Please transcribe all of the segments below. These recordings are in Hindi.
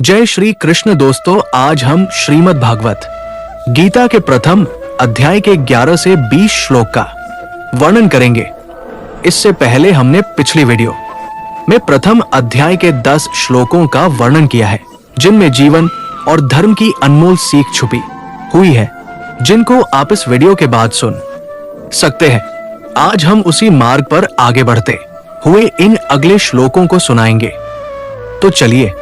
जय श्री कृष्ण दोस्तों, आज हम श्रीमद् भागवत गीता के प्रथम अध्याय के 11 से 20 श्लोक का वर्णन करेंगे। इससे पहले हमने पिछली वीडियो में प्रथम अध्याय के 10 श्लोकों का वर्णन किया है, जिनमें जीवन और धर्म की अनमोल सीख छुपी हुई है, जिनको आप इस वीडियो के बाद सुन सकते हैं। आज हम उसी मार्ग पर आगे बढ़ते हुए इन अगले श्लोकों को सुनाएंगे। तो चलिए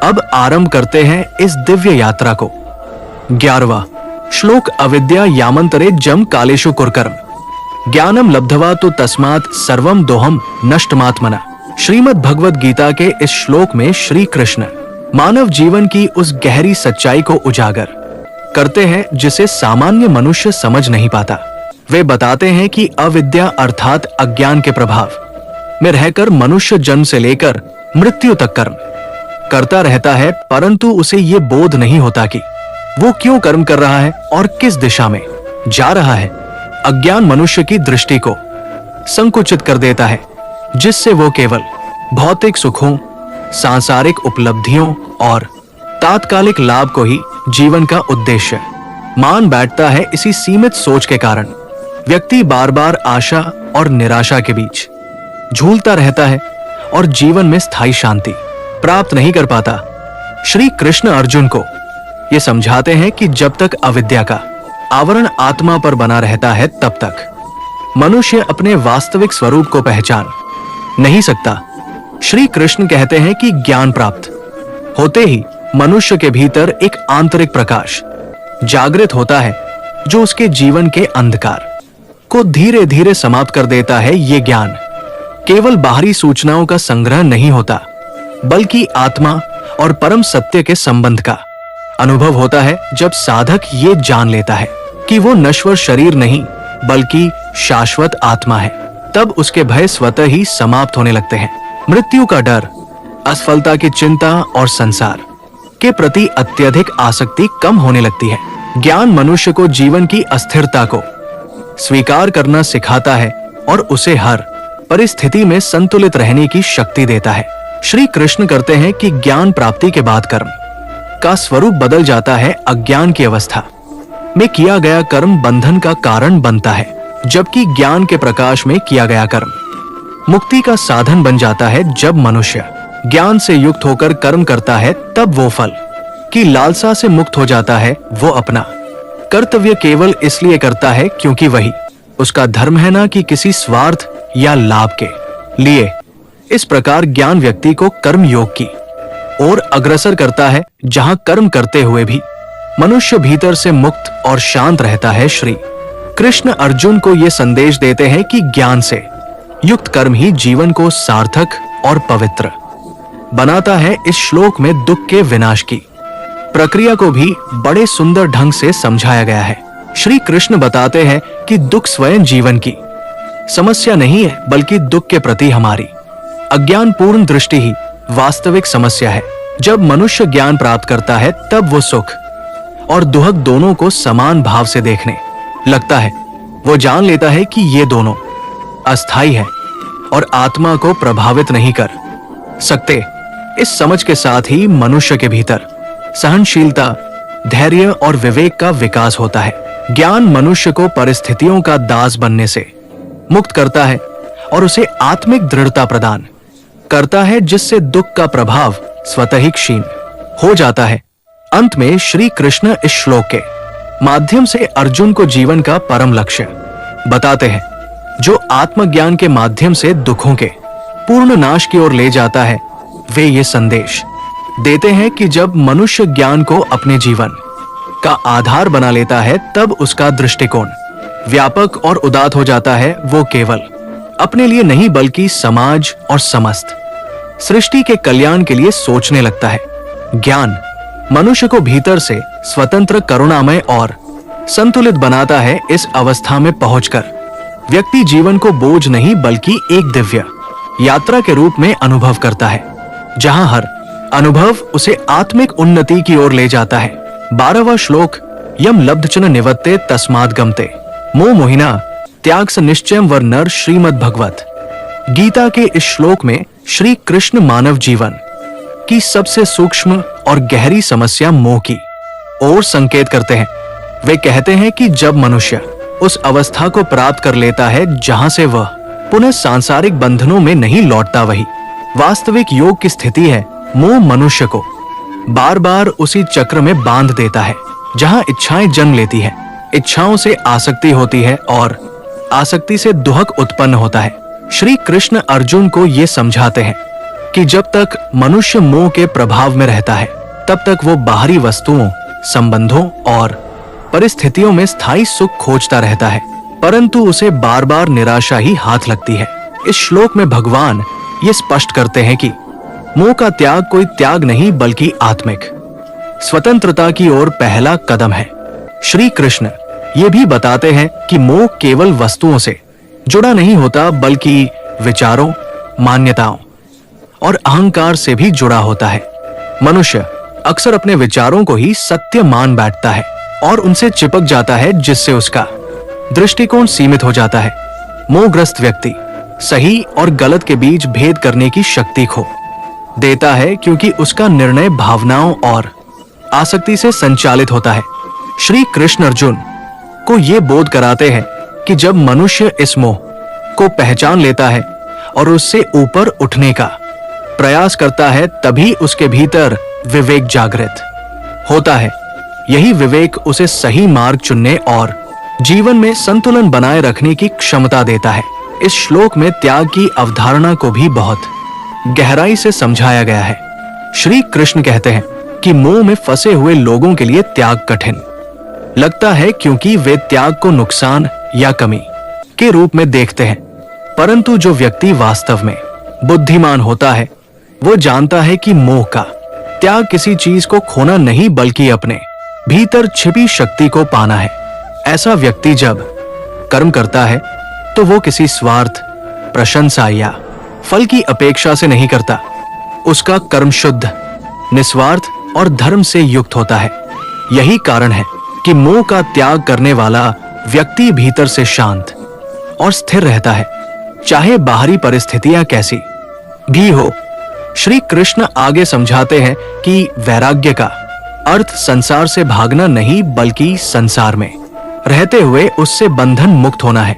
अब आरंभ करते हैं इस दिव्य यात्रा को। 11वां श्लोक, अविद्या यामंतरे जम कालेषु कुर्कर्म ज्ञानम लब्धवा तो तस्मात् सर्वम दोहम नष्टमात्मना। श्रीमद् भगवद गीता के इस श्लोक में श्री कृष्ण मानव जीवन की उस गहरी सच्चाई को उजागर करते हैं जिसे सामान्य मनुष्य समझ नहीं पाता। वे बताते हैं कि अविद्या अर्थात अज्ञान के प्रभाव में रहकर मनुष्य जन्म से लेकर मृत्यु तक कर्म करता रहता है, परंतु उसे ये बोध नहीं होता कि वो क्यों कर्म कर रहा है और किस दिशा में जा रहा है। अज्ञान मनुष्य की दृष्टि को संकुचित कर देता है, जिससे वो केवल भौतिक सुखों, सांसारिक उपलब्धियों और तात्कालिक लाभ को ही जीवन का उद्देश्य मान बैठता है। इसी सीमित सोच के कारण व्यक्ति बार बार आशा और निराशा के बीच झूलता रहता है और जीवन में स्थायी शांति प्राप्त नहीं कर पाता। श्री कृष्ण अर्जुन को ये समझाते हैं कि जब तक अविद्या का आवरण आत्मा पर बना रहता है, तब तक मनुष्य अपने वास्तविक स्वरूप को पहचान नहीं सकता। श्री कृष्ण कहते हैं कि ज्ञान प्राप्त होते ही मनुष्य के भीतर एक आंतरिक प्रकाश जागृत होता है, जो उसके जीवन के अंधकार को धीरे धीरे समाप्त कर देता है। ये ज्ञान केवल बाहरी सूचनाओं का संग्रह नहीं होता, बल्कि आत्मा और परम सत्य के संबंध का अनुभव होता है। जब साधक ये जान लेता है कि वो नश्वर शरीर नहीं बल्कि शाश्वत आत्मा है, तब उसके भय स्वतः ही समाप्त होने लगते हैं। मृत्यु का डर, असफलता की चिंता और संसार के प्रति अत्यधिक आसक्ति कम होने लगती है। ज्ञान मनुष्य को जीवन की अस्थिरता को स्वीकार करना सिखाता है और उसे हर परिस्थिति में संतुलित रहने की शक्ति देता है। श्री कृष्ण करते हैं कि ज्ञान प्राप्ति के बाद कर्म का स्वरूप बदल जाता है। अज्ञान की अवस्था में किया गया कर्म बंधन का कारण बनता है, जबकि ज्ञान के प्रकाश में किया गया कर्म मुक्ति का साधन बन जाता है। जब मनुष्य ज्ञान से युक्त होकर कर्म करता है, तब वो फल की लालसा से मुक्त हो जाता है। वो अपना कर्तव्य केवल इसलिए करता है क्योंकि वही उसका धर्म है, ना कि किसी स्वार्थ या लाभ के लिए। इस प्रकार ज्ञान व्यक्ति को कर्म योग की ओर अग्रसर करता है, जहां कर्म करते हुए भी मनुष्य भीतर से मुक्त और शांत रहता है। श्री कृष्ण अर्जुन को यह संदेश देते हैं कि ज्ञान से युक्त कर्म ही जीवन को सार्थक और पवित्र बनाता है। इस श्लोक में दुख के विनाश की प्रक्रिया को भी बड़े सुंदर ढंग से समझाया गया है। श्री कृष्ण बताते हैं कि दुख स्वयं जीवन की समस्या नहीं है, बल्कि दुख के प्रति हमारी अज्ञानपूर्ण दृष्टि ही वास्तविक समस्या है। जब मनुष्य ज्ञान प्राप्त करता है, तब वो सुख और दुख दोनों को समान भाव से देखने लगता है। वो जान लेता है कि ये दोनों अस्थायी है और आत्मा को प्रभावित नहीं कर सकते। इस समझ के साथ ही मनुष्य के भीतर सहनशीलता, धैर्य और विवेक का विकास होता है। ज्ञान मनुष्य को परिस्थितियों का दास बनने से मुक्त करता है और उसे आत्मिक दृढ़ता प्रदान करता है, जिससे दुख का प्रभाव स्वतः ही क्षीण हो जाता है। अंत में श्री कृष्ण इस श्लोक के माध्यम से अर्जुन को जीवन का परम लक्ष्य बताते हैं, जो आत्मज्ञान के माध्यम से दुखों के पूर्ण नाश की ओर ले जाता है। वे ये संदेश देते हैं कि जब मनुष्य ज्ञान को अपने जीवन का आधार बना लेता है, तब उसका दृष्टिकोण व्यापक और उदात हो जाता है। वो केवल अपने लिए नहीं बल्कि समाज और समस्त सृष्टि के कल्याण के लिए सोचने लगता है। ज्ञान मनुष्य को भीतर से स्वतंत्र, करुणामय और संतुलित बनाता है। इस अवस्था में पहुंचकर व्यक्ति जीवन को बोझ नहीं बल्कि एक दिव्य यात्रा के रूप में अनुभव करता है, जहां हर अनुभव उसे आत्मिक उन्नति की ओर ले जाता है। 12वां श्लोक, यम लब्धचन निवत्ते तस्माद् गमते मोह मोहिना त्याग स निश्चयम वर नर। श्रीमद् भगवत गीता के इस श्लोक में श्री कृष्ण मानव जीवन की सबसे सूक्ष्म और गहरी समस्या मोह की ओर संकेत करते हैं। वे कहते हैं कि जब मनुष्य उस अवस्था को प्राप्त कर लेता है जहां से वह पुनः सांसारिक बंधनों में नहीं लौटता, वही वास्तविक योग की स्थिति है। मोह मनुष्य को बार बार उसी चक्र में बांध देता है जहां इच्छाएं जन्म लेती है, इच्छाओं से आसक्ति होती है और आसक्ति से दुहक उत्पन्न होता है। श्री कृष्ण अर्जुन को ये समझाते हैं कि जब तक मनुष्य मोह के प्रभाव में रहता है तब तक वो बाहरी वस्तुओं, संबंधों और परिस्थितियों में स्थायी सुख खोजता रहता है, परंतु उसे बार बार निराशा ही हाथ लगती है। इस श्लोक में भगवान ये स्पष्ट करते हैं कि मोह का त्याग कोई त्याग नहीं बल्कि आत्मिक स्वतंत्रता की ओर पहला कदम है। श्री कृष्ण ये भी बताते हैं कि मोह केवल वस्तुओं से जुड़ा नहीं होता बल्कि विचारों, मान्यताओं और अहंकार से भी जुड़ा होता है। मनुष्य अक्सर अपने विचारों को ही सत्य मान बैठता है और उनसे चिपक जाता है, जिससे उसका दृष्टिकोण सीमित हो जाता है। मोहग्रस्त व्यक्ति सही और गलत के बीच भेद करने की शक्ति खो देता है क्योंकि उसका निर्णय भावनाओं और आसक्ति से संचालित होता है। श्री कृष्ण अर्जुन को ये बोध कराते हैं कि जब मनुष्य इस मोह को पहचान लेता है और उससे ऊपर उठने का प्रयास करता है तभी उसके भीतर विवेक जागृत होता है। यही विवेक उसे सही मार्ग चुनने और जीवन में संतुलन बनाए रखने की क्षमता देता है। इस श्लोक में त्याग की अवधारणा को भी बहुत गहराई से समझाया गया है। श्री कृष्ण कहते हैं कि मोह में फंसे हुए लोगों के लिए त्याग कठिन लगता है क्योंकि वे त्याग को नुकसान या कमी के रूप में देखते हैं, परंतु जो व्यक्ति वास्तव में बुद्धिमान होता है वो जानता है कि मोह का त्याग किसी चीज को खोना नहीं बल्कि अपने भीतर छिपी शक्ति को पाना है। ऐसा व्यक्ति जब कर्म करता है तो वो किसी स्वार्थ, प्रशंसा या फल की अपेक्षा से नहीं करता। उसका कर्म शुद्ध, निस्वार्थ और धर्म से युक्त होता है। यही कारण है कि मोह का त्याग करने वाला व्यक्ति भीतर से शांत और स्थिर रहता है, चाहे बाहरी परिस्थितियां कैसी भी हो। श्री कृष्ण आगे समझाते हैं कि वैराग्य का अर्थ संसार से भागना नहीं बल्कि संसार में रहते हुए उससे बंधन मुक्त होना है।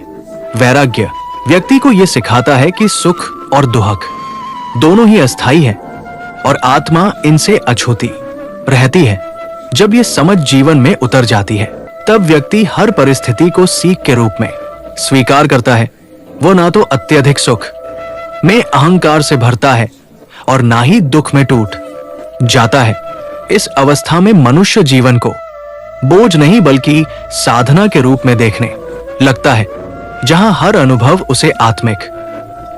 वैराग्य व्यक्ति को यह सिखाता है कि सुख और दुहक दोनों ही अस्थायी है और आत्मा इनसे अछूती रहती है। जब यह समझ जीवन में उतर जाती है तब व्यक्ति हर परिस्थिति को सीख के रूप में स्वीकार करता है। वो ना तो अत्यधिक सुख में अहंकार से भरता है और ना ही दुख में टूट जाता है। इस अवस्था में मनुष्य जीवन को बोझ नहीं बल्कि साधना के रूप में देखने लगता है, जहां हर अनुभव उसे आत्मिक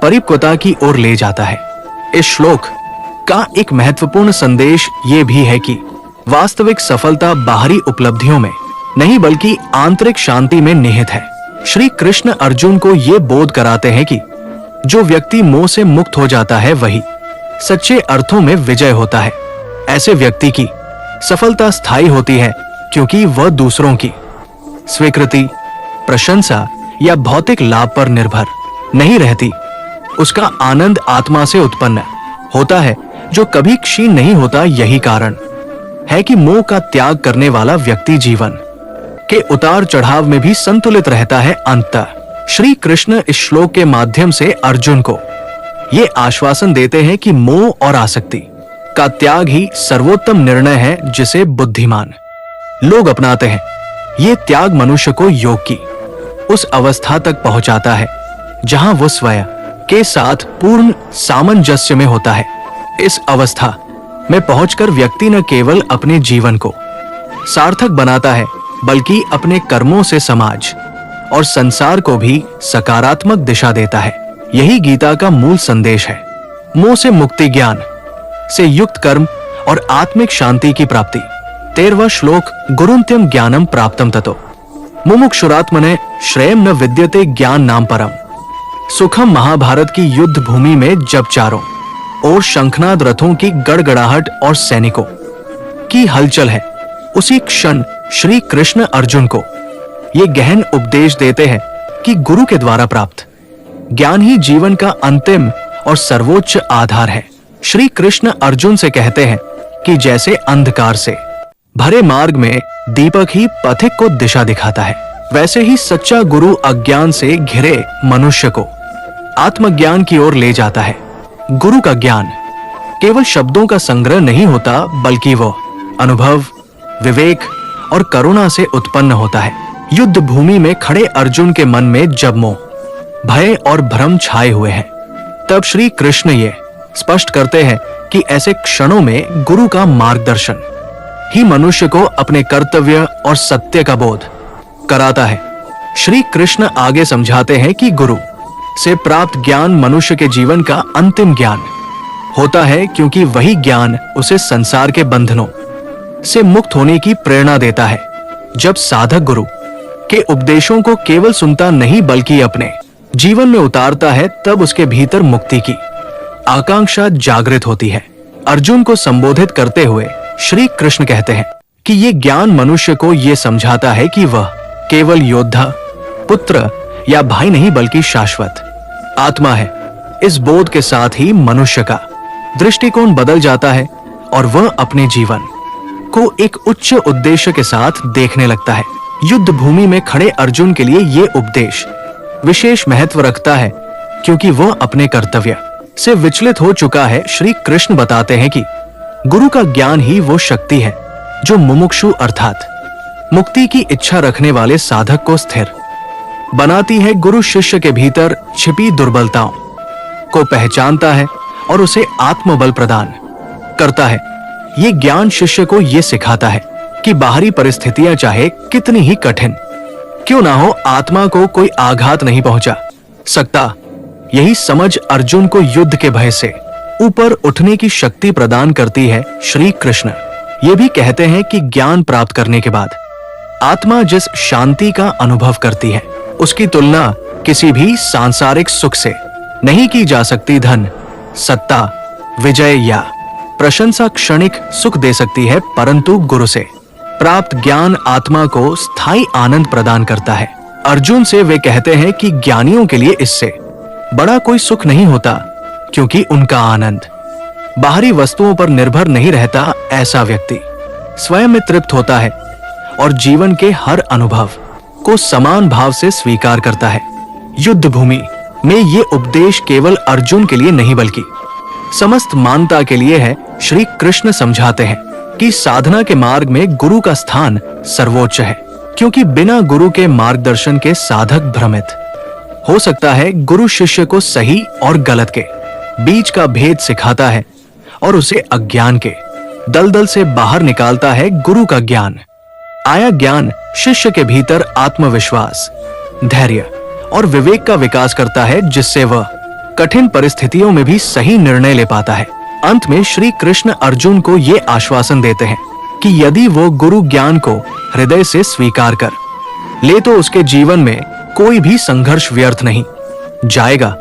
परिपक्वता की ओर ले जाता है। इस श्लोक का एक महत्वपूर्ण संदेश ये भी है कि वास्तविक सफलता बाहरी उपलब्धियों में नहीं बल्कि आंतरिक शांति में निहित है। श्री कृष्ण अर्जुन को ये बोध कराते हैं कि जो व्यक्ति मोह से मुक्त हो जाता है वही सच्चे अर्थों में विजय होता है। ऐसे व्यक्ति की सफलता स्थायी होती है क्योंकि वह दूसरों की स्वीकृति, प्रशंसा या भौतिक लाभ पर निर्भर नहीं रहती। उसका आनंद आत्मा से उत्पन्न होता है जो कभी क्षीण नहीं होता। यही कारण है कि मोह का त्याग करने वाला व्यक्ति जीवन के उतार चढ़ाव में भी संतुलित रहता है। अंततः श्री कृष्ण इस श्लोक के माध्यम से अर्जुन को ये आश्वासन देते हैं कि मोह और आसक्ति का त्याग ही सर्वोत्तम निर्णय है जिसे बुद्धिमान लोग अपनाते हैं। ये त्याग मनुष्य को योग की उस अवस्था तक पहुंचाता है जहां वो स्वयं के साथ पूर्ण सामंजस्य में होता है। इस अवस्था में पहुंचकर व्यक्ति न केवल अपने जीवन को सार्थक बनाता है बल्कि अपने कर्मों से समाज और संसार को भी सकारात्मक दिशा देता है। यही गीता का मूल संदेश है। मोह से मुक्ति, ज्ञान से युक्त कर्म और आत्मिक शांति की प्राप्ति। 13वां श्लोक, गुरुन्त्यम ज्ञानम प्राप्तम ततो मुमुक्षुरात्मने श्रेयम न विद्यते ज्ञान नाम परम। सुखम महाभारत की युद्ध भूमि में जब चारों ओर शंखनाद रथों की गड़गड़ाहट और सैनिकों की हलचल है, उसी क्षण श्री कृष्ण अर्जुन को ये गहन उपदेश देते हैं कि गुरु के द्वारा प्राप्त ज्ञान ही जीवन का अंतिम और सर्वोच्च आधार है। श्री कृष्ण अर्जुन से कहते हैं कि जैसे अंधकार से भरे मार्ग में दीपक ही पथिक को दिशा दिखाता है, वैसे ही सच्चा गुरु अज्ञान से घिरे मनुष्य को आत्मज्ञान की ओर ले जाता है। गुरु का ज्ञान केवल शब्दों का संग्रह नहीं होता, बल्कि वो अनुभव, विवेक और करुणा से उत्पन्न होता है। युद्ध भूमि में खड़े अर्जुन के मन में जब मोह, भय और भ्रम छाए हुए हैं, तब श्री कृष्ण ये स्पष्ट करते हैं कि ऐसे क्षणों में गुरु का मार्गदर्शन ही मनुष्य को अपने कर्तव्य और सत्य का बोध कराता है। श्री कृष्ण आगे समझाते हैं कि गुरु से प्राप्त ज्ञान मनुष्य के जीवन का अंतिम ज्ञान होता है, क्योंकि वही ज्ञान उसे संसार के बंधनों से मुक्त होने की प्रेरणा देता है। जब साधक गुरु के उपदेशों को केवल सुनता नहीं बल्कि अपने जीवन में उतारता है, तब उसके भीतर मुक्ति की आकांक्षा जागृत होती है। अर्जुन को संबोधित करते हुए श्री कृष्ण कहते हैं कि ये ज्ञान मनुष्य को ये समझाता है कि वह केवल योद्धा, पुत्र या भाई नहीं बल्कि शाश्वत आत्मा है। इस बोध के साथ ही मनुष्य का दृष्टिकोण बदल जाता है और वह अपने जीवन को एक उच्च उद्देश्य के साथ देखने लगता है। युद्ध भूमि में खड़े अर्जुन के लिए ये उपदेश विशेष महत्व रखता है, क्योंकि वह अपने कर्तव्य से विचलित हो चुका है। श्री कृष्ण बताते हैं कि गुरु का ज्ञान ही वो शक्ति है जो मुमुक्षु अर्थात मुक्ति की इच्छा रखने वाले साधक को स्थिर बनाती है। गुरु शिष्य के भीतर छिपी दुर्बलताओं को पहचानता है और उसे आत्मबल प्रदान करता है। ये ज्ञान शिष्य को ये सिखाता है कि बाहरी परिस्थितियां चाहे कितनी ही कठिन क्यों ना हो, आत्मा को कोई आघात नहीं पहुंचा सकता। यही समझ अर्जुन को युद्ध के भय से ऊपर उठने की शक्ति प्रदान करती है। श्री कृष्ण ये भी कहते हैं कि ज्ञान प्राप्त करने के बाद आत्मा जिस शांति का अनुभव करती है, उसकी तुलना किसी भी सांसारिक सुख से नहीं की जा सकती। धन, सत्ता, विजय या प्रशंसा क्षणिक सुख दे सकती है, परंतु गुरु से प्राप्त ज्ञान आत्मा को स्थायी आनंद प्रदान करता है। अर्जुन से वे कहते हैं कि ज्ञानियों के लिए इससे बड़ा कोई सुख नहीं होता, क्योंकि उनका आनंद बाहरी वस्तुओं पर निर्भर नहीं रहता। ऐसा व्यक्ति स्वयं में तृप्त होता है और जीवन के हर अनुभव को समान भाव से स्वीकार करता है। युद्ध भूमि में ये उपदेश केवल अर्जुन के लिए नहीं बल्कि समस्त मानवता के लिए है। श्री कृष्ण समझाते हैं कि साधना के मार्ग में गुरु का स्थान सर्वोच्च है, क्योंकि बिना गुरु के मार्गदर्शन के साधक भ्रमित हो सकता है। गुरु शिष्य को सही और गलत के बीच का भेद सिखाता है और उसे अज्ञान के दलदल से बाहर निकालता है। गुरु का ज्ञान आया ज्ञान शिष्य के भीतर आत्मविश्वास, धैर्य और विवेक का विकास करता है, जिससे वह कठिन परिस्थितियों में भी सही निर्णय ले पाता है। अंत में श्री कृष्ण अर्जुन को ये आश्वासन देते हैं कि यदि वो गुरु ज्ञान को हृदय से स्वीकार कर ले तो उसके जीवन में कोई भी संघर्ष व्यर्थ नहीं जाएगा।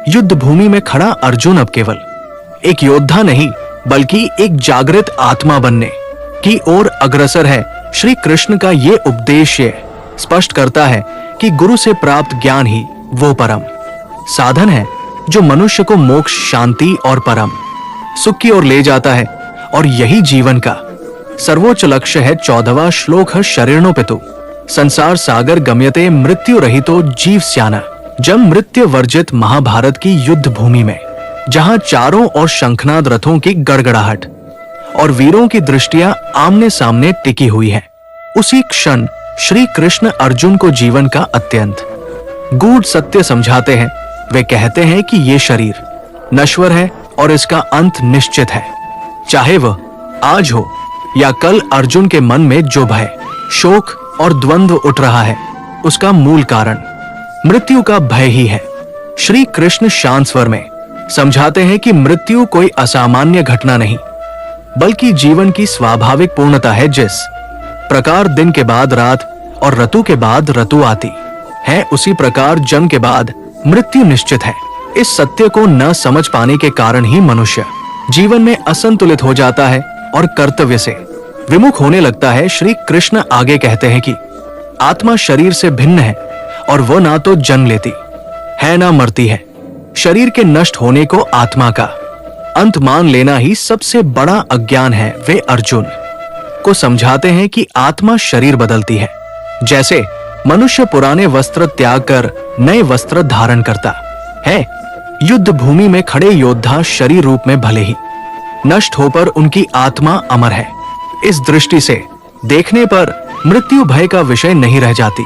युद्ध भूमि में खड़ा अर्जुन अब केवल एक योद्धा नहीं बल्कि एक जागृत आत्मा बनने की ओर अग्रसर है। श्री कृष्ण का ये उपदेश स्पष्ट करता है कि गुरु से प्राप्त ज्ञान ही वो परम साधन है जो मनुष्य को मोक्ष, शांति और परम सुख की ओर ले जाता है, और यही जीवन का सर्वोच्च लक्ष्य है। 14वां श्लोक है शरीर्णोपितु संसार सागर गम्यते मृत्यु रहितो जीव स्याना। जब मृत्यु वर्जित महाभारत की युद्ध भूमि में, जहां चारों ओर शंखनाद रथों की गड़गड़ाहट और वीरों की दृष्टियां आमने सामने टिकी हुई है, उसी क्षण श्री कृष्ण अर्जुन को जीवन का अत्यंत गूढ़ सत्य समझाते हैं। वे कहते हैं कि ये शरीर नश्वर है और इसका अंत निश्चित है। चाहे वह आज हो या कल, अर्जुन के मन में जो भय, शोक और द्वंद्व उठ रहा है, उसका मूल कारण मृत्यु का भय ही है। श्री कृष्ण शांत स्वर में समझाते हैं कि मृत्यु कोई असामान्य घटना नहीं बल्कि जीवन की स्वाभाविक पूर्णता है। जिस प्रकार दिन के बाद रात और ऋतु के बाद ऋतु आती है, उसी प्रकार जन्म के बाद मृत्यु निश्चित है। इस सत्य को न समझ पाने के कारण ही मनुष्य जीवन में असंतुलित हो जाता है और कर्तव्य से विमुख होने लगता है। श्री कृष्ण आगे कहते हैं कि आत्मा शरीर से भिन्न है और वह ना तो जन्म लेती है ना मरती है। शरीर के नष्ट होने को आत्मा का अंत मान लेना ही सबसे बड़ा अज्ञान है। वे अर्जुन को समझाते हैं कि आत्मा शरीर बदलती है, जैसे मनुष्य पुराने वस्त्र त्याग कर नए वस्त्र धारण करता है। युद्ध भूमि में खड़े योद्धा शरीर रूप में भले ही नष्ट होकर उनकी आत्मा अमर है। इस दृष्टि से देखने पर मृत्यु भय का विषय नहीं रह जाती,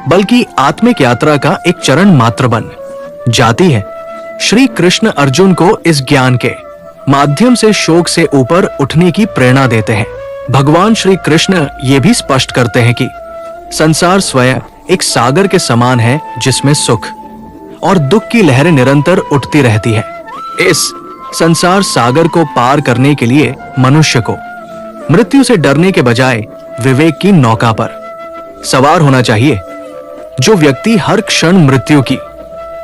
बल्कि आत्मिक यात्रा का एक चरण मात्र बन जाती है। श्री कृष्ण अर्जुन को इस ज्ञान के माध्यम से शोक से ऊपर उठने की प्रेरणा देते हैं। भगवान श्री कृष्ण ये भी स्पष्ट करते हैं कि संसार स्वयं एक सागर के समान है, जिसमें सुख और दुख की लहरें निरंतर उठती रहती है। इस संसार सागर को पार करने के लिए मनुष्य को मृत्यु से डरने के बजाय विवेक की नौका पर सवार होना चाहिए। जो व्यक्ति हर क्षण मृत्यु की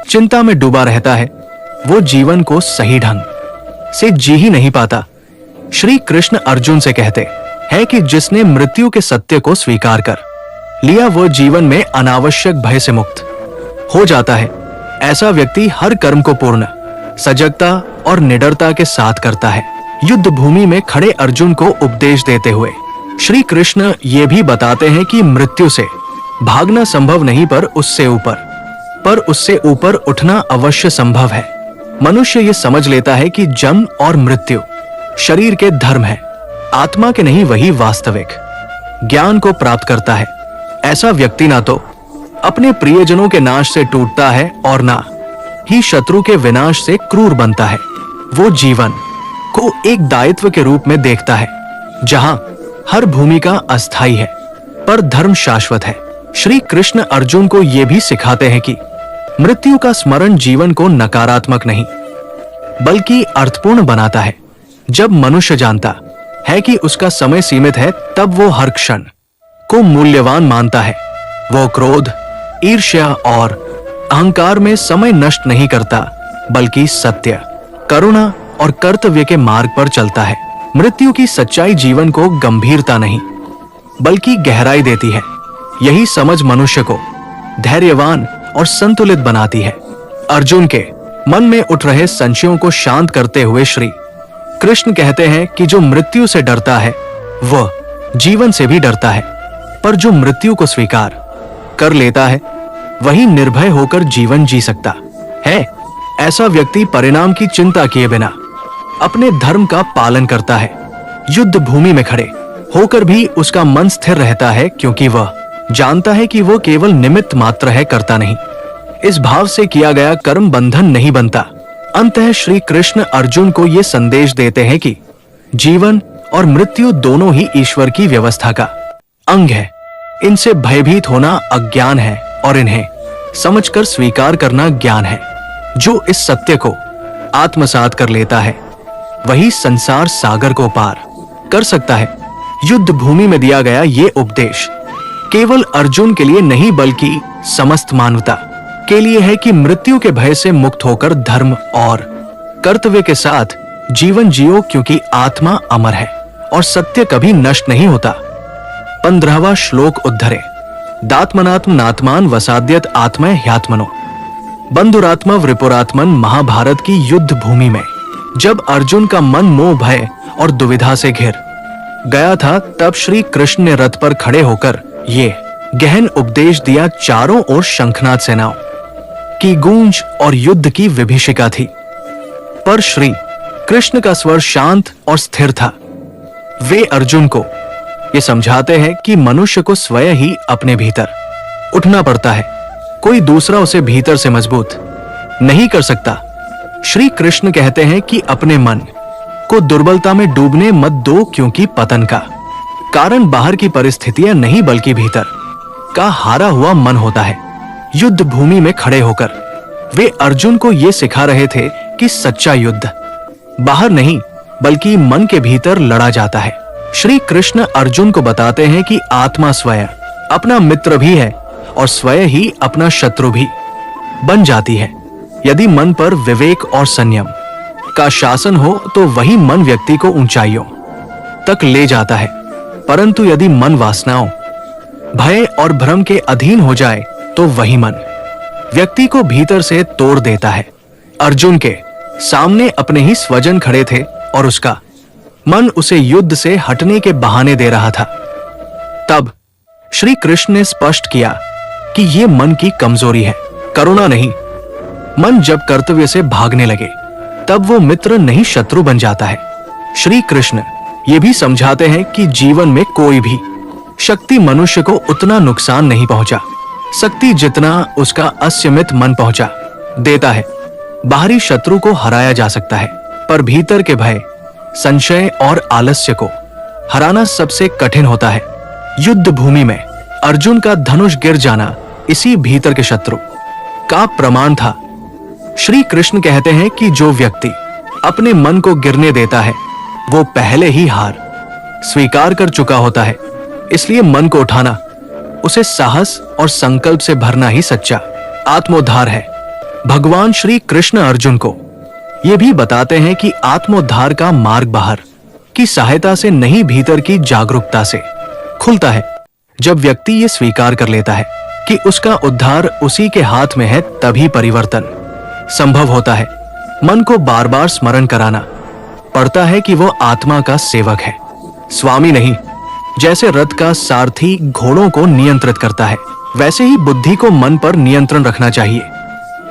चिंता में डूबा रहता है, वो जीवन को सही ढंग से जी ही नहीं पाता। श्री कृष्ण अर्जुन से कहते हैं कि जिसने मृत्यु के सत्य को स्वीकार कर लिया, वो जीवन में अनावश्यक भय से मुक्त हो जाता है। ऐसा व्यक्ति हर कर्म को पूर्ण सजगता और निडरता के साथ करता है। युद्ध भूमि में खड़े अर्जुन को उपदेश देते हुए श्री कृष्ण ये भी बताते हैं कि मृत्यु से भागना संभव नहीं, पर उससे ऊपर उठना अवश्य संभव है। मनुष्य ये समझ लेता है कि जन्म और मृत्यु शरीर के धर्म है, आत्मा के नहीं। वही वास्तविक ज्ञान को प्राप्त करता है। ऐसा व्यक्ति ना तो अपने प्रियजनों के नाश से टूटता है और ना ही शत्रु के विनाश से क्रूर बनता है। वो जीवन को एक दायित्व के रूप में देखता है, जहां हर भूमिका अस्थायी है पर धर्म शाश्वत है। श्री कृष्ण अर्जुन को ये भी सिखाते हैं कि मृत्यु का स्मरण जीवन को नकारात्मक नहीं बल्कि अर्थपूर्ण बनाता है। जब मनुष्य जानता है कि उसका समय सीमित है, तब वो हर क्षण को मूल्यवान मानता है। वो क्रोध, ईर्ष्या और अहंकार में समय नष्ट नहीं करता, बल्कि सत्य, करुणा और कर्तव्य के मार्ग पर चलता है। मृत्यु की सच्चाई जीवन को गंभीरता नहीं बल्कि गहराई देती है। यही समझ मनुष्य को धैर्यवान और संतुलित बनाती है। अर्जुन के मन में उठ रहे संशयों को शांत करते हुए श्री कृष्ण कहते हैं कि जो मृत्यु से डरता है, वह जीवन से भी डरता है, पर जो मृत्यु को स्वीकार कर लेता है, वही निर्भय होकर जीवन जी सकता है। ऐसा व्यक्ति परिणाम की चिंता किए बिना अपने धर्म का पालन करता है। युद्ध भूमि में खड़े होकर भी उसका मन स्थिर रहता है, क्योंकि वह जानता है कि वो केवल निमित्त मात्र है, करता नहीं। इस भाव से किया गया कर्म बंधन नहीं बनता। अंततः श्री कृष्ण अर्जुन को ये संदेश देते हैं कि जीवन और मृत्यु दोनों ही ईश्वर की व्यवस्था का अंग है। इनसे भयभीत होना अज्ञान है और इन्हें समझकर स्वीकार करना ज्ञान है। जो इस सत्य को आत्मसात कर लेता है, वही संसार सागर को पार कर सकता है। युद्ध भूमि में दिया गया ये उपदेश केवल अर्जुन के लिए नहीं, बल्कि समस्त मानवता के लिए है कि मृत्यु के भय से मुक्त होकर धर्म और कर्तव्य के साथ जीवन जियो, क्योंकि आत्मा अमर है और सत्य कभी नष्ट नहीं होता। 15वां श्लोक उद्धरे। दात्मनात्म नात्मान वसाद्यत आत्मय ह्यात्मनो बंधुरात्मा वृपुरात्मन। महाभारत की युद्ध भूमि में जब अर्जुन का मन मोह, भय और दुविधा से घिर गया था, तब श्री कृष्ण ने रथ पर खड़े होकर ये गहन उपदेश दिया। चारों ओर शंखनाद सेनाओं की गूंज और युद्ध की विभीषिका थी, पर श्री कृष्ण का स्वर शांत और स्थिर था। वे अर्जुन को ये समझाते हैं कि मनुष्य को स्वयं ही अपने भीतर उठना पड़ता है, कोई दूसरा उसे भीतर से मजबूत नहीं कर सकता। श्री कृष्ण कहते हैं कि अपने मन को दुर्बलता में डूबने मत दो, क्योंकि पतन का कारण बाहर की परिस्थितियां नहीं, बल्कि भीतर का हारा हुआ मन होता है। युद्ध भूमि में खड़े होकर वे अर्जुन को ये सिखा रहे थे कि सच्चा युद्ध बाहर नहीं, बल्कि मन के भीतर लड़ा जाता है। श्री कृष्ण अर्जुन को बताते हैं कि आत्मा स्वयं अपना मित्र भी है और स्वयं ही अपना शत्रु भी बन जाती है। यदि मन पर विवेक और संयम का शासन हो, तो वही मन व्यक्ति को ऊंचाइयों तक ले जाता है, परंतु यदि मन वासनाओं, भय और भ्रम के अधीन हो जाए, तो वही मन व्यक्ति को भीतर से तोड़ देता है। अर्जुन के सामने अपने ही स्वजन खड़े थे और उसका मन उसे युद्ध से हटने के बहाने दे रहा था। तब श्री कृष्ण ने स्पष्ट किया कि ये मन की कमजोरी है, करुणा नहीं। मन जब कर्तव्य से भागने लगे तब वो मित्र नहीं शत्रु बन जाता है। श्री कृष्ण ये भी समझाते हैं कि जीवन में कोई भी शक्ति मनुष्य को उतना नुकसान नहीं पहुंचा सकती जितना उसका असीमित मन पहुंचा देता है। बाहरी शत्रु को हराया जा सकता है, पर भीतर के भय, संशय और आलस्य को हराना सबसे कठिन होता है। युद्ध भूमि में अर्जुन का धनुष गिर जाना इसी भीतर के शत्रु का प्रमाण था। श्री कृष्ण कहते हैं कि जो व्यक्ति अपने मन को गिरने देता है वो पहले ही हार स्वीकार कर चुका होता है। इसलिए मन को उठाना, उसे साहस और संकल्प से भरना ही सच्चा आत्मोद्धार है। भगवान श्री कृष्ण अर्जुन को ये भी बताते हैं कि आत्मोद्धार का मार्ग बाहर की सहायता से नहीं, भीतर की जागरूकता से खुलता है। जब व्यक्ति ये स्वीकार कर लेता है कि उसका उद्धार उसी के हाथ में है, तभी परिवर्तन संभव होता है। मन को बार बार स्मरण कराना पड़ता है कि वो आत्मा का सेवक है, स्वामी नहीं। जैसे रथ का सारथी घोड़ों को नियंत्रित करता है, वैसे ही बुद्धि को मन पर नियंत्रण रखना चाहिए।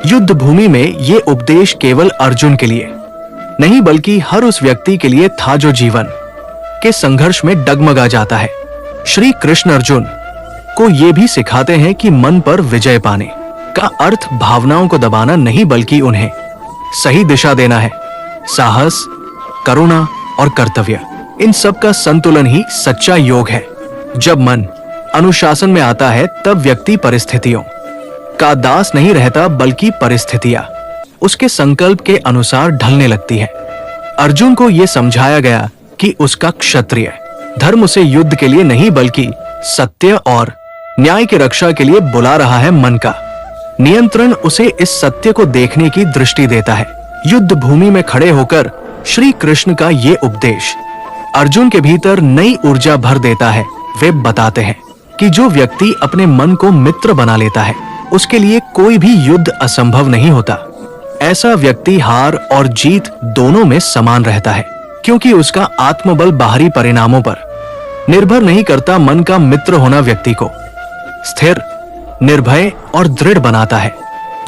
युद्ध भूमि में ये उपदेश केवल अर्जुन के लिए नहीं बल्कि हर उस व्यक्ति के लिए था जो जीवन के संघर्ष में डगमगा जाता है। श्री कृष्ण अर्जुन को ये भी सिखाते हैं कि मन पर विजय पाने का अर्थ भावनाओं को दबाना नहीं बल्कि उन्हें सही दिशा देना है। साहस, करुणा और कर्तव्य, इन सब का संतुलन ही सच्चा योग है। जब मन अनुशासन में आता है तब व्यक्ति परिस्थितियों का दास नहीं रहता बल्कि परिस्थितियां उसके संकल्प के अनुसार ढलने लगती है। अर्जुन को यह समझाया गया कि उसका क्षत्रिय धर्म उसे युद्ध के लिए नहीं बल्कि सत्य और न्याय की रक्षा के लिए बुला रहा है। मन का नियंत्रण उसे इस सत्य को देखने की दृष्टि देता है। युद्ध भूमि में खड़े होकर श्री कृष्ण का ये उपदेश अर्जुन के भीतर नई ऊर्जा भर देता है। वे बताते हैं कि जो व्यक्ति अपने मन को मित्र बना लेता है उसके लिए कोई भी युद्ध असंभव नहीं होता। ऐसा व्यक्ति हार और जीत दोनों में समान रहता है, क्योंकि उसका आत्मबल बाहरी परिणामों पर निर्भर नहीं करता। मन का मित्र होना व्यक्ति को स्थिर, निर्भय और दृढ़ बनाता है,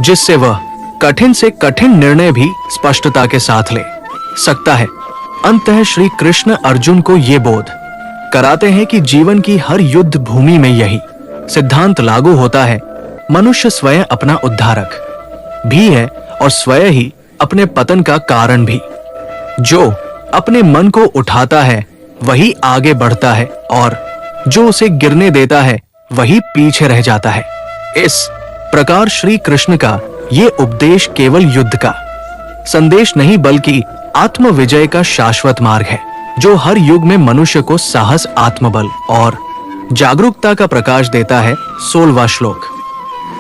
जिससे वह कठिन से कठिन निर्णय भी स्पष्टता के साथ ले सकता है। अंततः श्री कृष्ण अर्जुन को ये बोध कराते हैं कि जीवन की हर युद्ध भूमि में यही सिद्धांत लागू होता है। मनुष्य स्वयं अपना उद्धारक भी है और स्वयं ही अपने पतन का कारण भी। जो अपने मन को उठाता है वही आगे बढ़ता है और जो उसे गिरने देता है वही पीछे रह जाता है। इस प्रकार श्री कृष्ण का ये उपदेश केवल युद्ध का संदेश नहीं बल्कि आत्म विजय का शाश्वत मार्ग है, जो हर युग में मनुष्य को साहस, आत्मबल और जागरूकता का प्रकाश देता है। 16वां श्लोक।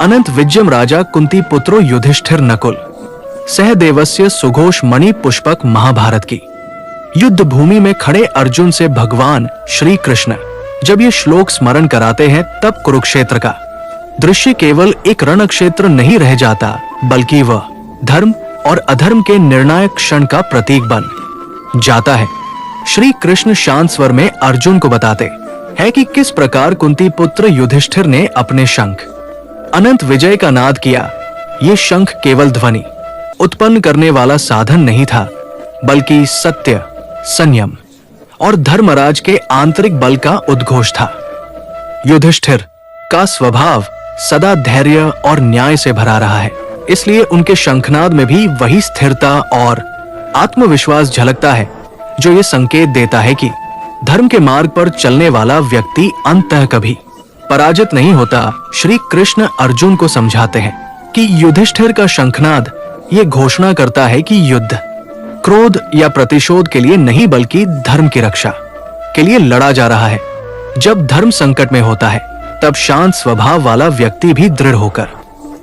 अनंत विजयम राजा कुंती पुत्रो युधिष्ठिर नकुल सहदेवस्य सुघोष मणि पुष्पक। महाभारत की युद्ध भूमि में खड़े अर्जुन से भगवान श्री कृष्ण जब ये श्लोक स्मरण कराते हैं तब कुरुक्षेत्र का दृश्य केवल एक रणक्षेत्र नहीं रह जाता बल्कि वह धर्म और अधर्म के निर्णायक क्षण का प्रतीक बन जाता है। श्री कृष्ण शांत स्वर में अर्जुन को बताते हैं कि किस प्रकार कुंती पुत्र युधिष्ठिर ने अपने शंख अनंत विजय का नाद किया। ये शंख केवल ध्वनि उत्पन्न करने वाला साधन नहीं था बल्कि सत्य, संयम और धर्मराज के आंतरिक बल का उद्घोष था। युधिष्ठिर का स्वभाव सदा धैर्य और न्याय से भरा रहा है, इसलिए उनके शंखनाद में भी वही स्थिरता और आत्मविश्वास झलकता है जो ये संकेत देता है कि धर्म के मार्ग पर चलने वाला व्यक्ति अंततः कभी पराजित नहीं होता। श्री कृष्ण अर्जुन को समझाते हैं कि युधिष्ठिर का शंखनाद ये घोषणा करता है कि युद्ध क्रोध या प्रतिशोध के लिए नहीं बल्कि धर्म की रक्षा के लिए लड़ा जा रहा है। जब धर्म संकट में होता है तब शांत स्वभाव वाला व्यक्ति भी दृढ़ होकर